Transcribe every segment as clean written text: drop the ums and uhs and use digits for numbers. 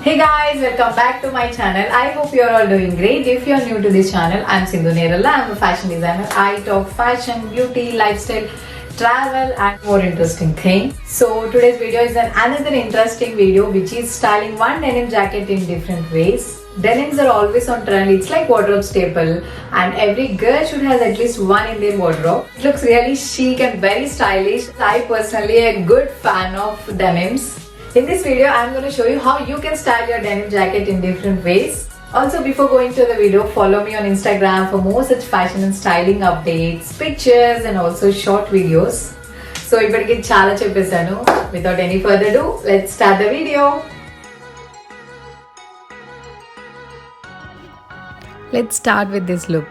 Hey guys, welcome back to my channel. I hope you are all doing great. If you are new to this channel, I am Sindhu Nerala. I am a fashion designer. I talk fashion, beauty, lifestyle, travel and more interesting thing. So today's video is another interesting video which is styling one denim jacket in different ways. Denims are always on trend. It's like wardrobe staple and every girl should have at least one in their wardrobe. It looks really chic and very stylish. I personally a good fan of denims. In this video, I am going to show you how you can style your denim jacket in different ways. Also, before going to the video, follow me on Instagram for more such fashion and styling updates, pictures and also short videos. So, ippudiki chala cheppesanu. Without any further ado, let's start the video. Let's start with this look.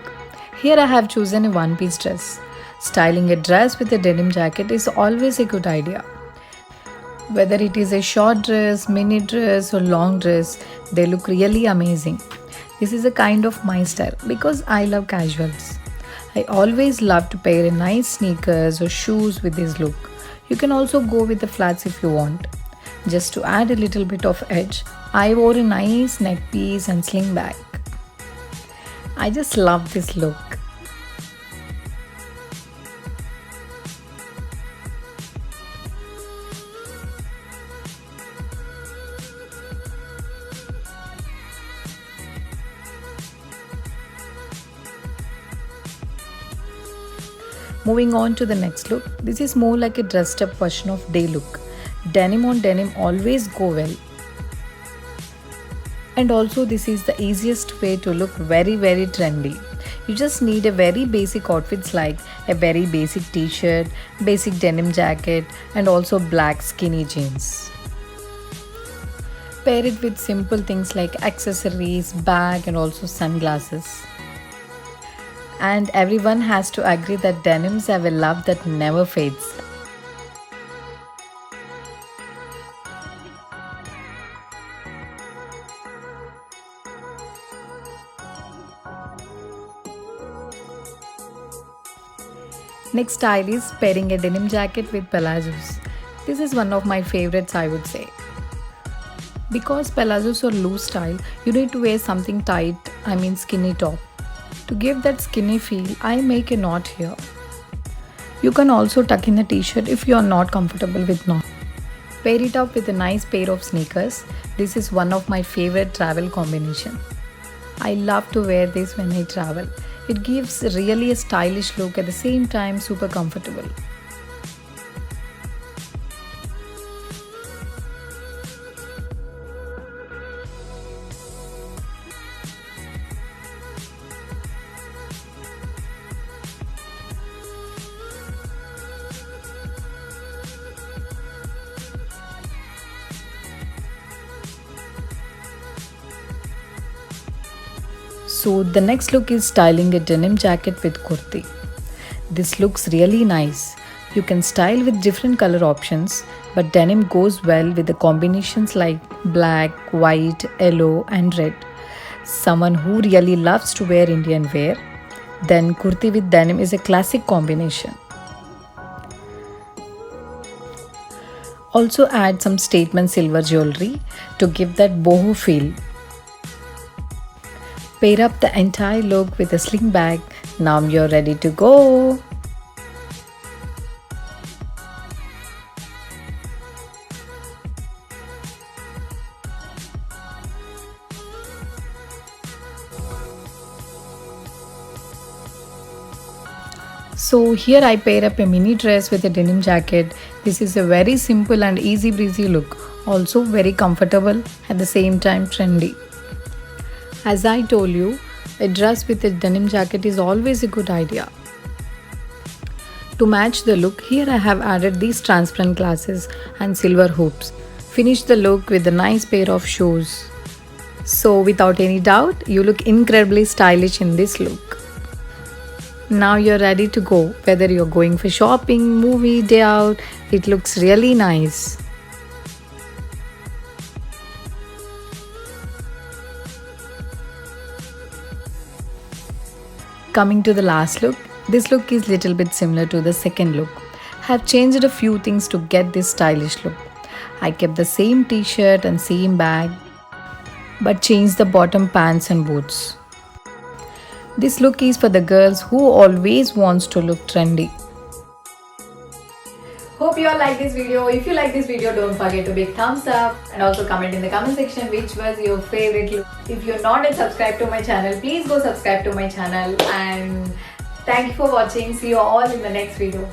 Here I have chosen a one-piece dress. Styling a dress with a denim jacket is always a good idea. Whether it is a short dress, mini dress or long dress, they look really amazing. This is a kind of my style because I love casuals. I always love to pair a nice sneakers or shoes with this look. You can also go with the flats if you want. Just to add a little bit of edge, I wore a nice neck piece and sling bag. I just love this look. Moving on to the next look, this is more like a dressed up version of day look. Denim on denim always go well. And also this is the easiest way to look very trendy. You just need a very basic outfits like a very basic t-shirt, basic denim jacket and also black skinny jeans. Pair it with simple things like accessories, bag and also sunglasses. And everyone has to agree that denims have a love that never fades. Next style is pairing a denim jacket with palazzos. This is one of my favorites, I would say. Because palazzos are loose style, you need to wear something tight, skinny top. To give that skinny feel, I make a knot here. You can also tuck in the t-shirt if you are not comfortable with knot. Pair it up with a nice pair of sneakers. This is one of my favorite travel combination. I love to wear this when I travel. It gives really a stylish look at the same time super comfortable. So the next look is styling a denim jacket with kurti. This looks really nice. You can style with different color options, but denim goes well with the combinations like black, white, yellow and red. Someone who really loves to wear Indian wear, then kurti with denim is a classic combination. Also add some statement silver jewelry to give that boho feel. Pair up the entire look with a sling bag. Now you're ready to go. So here I pair up a mini dress with a denim jacket. This is a very simple and easy breezy look. Also very comfortable at the same time trendy. As I told you, a dress with a denim jacket is always a good idea. To match the look, here I have added these transparent glasses and silver hoops. Finish the look with a nice pair of shoes. So without any doubt, you look incredibly stylish in this look. Now you're ready to go. Whether you're going for shopping, movie, day out, it looks really nice. Coming to the last look, this look is little bit similar to the second look. Have changed a few things to get this stylish look. I kept the same t-shirt and same bag. but change the bottom pants and boots. This look is for the girls who always wants to look trendy. Hope you all like this video. If you like this video, don't forget to big thumbs up and also comment in the comment section which was your favorite look. If you're not yet subscribed to my channel, please go subscribe to my channel, and thank you for watching. See you all in the next video.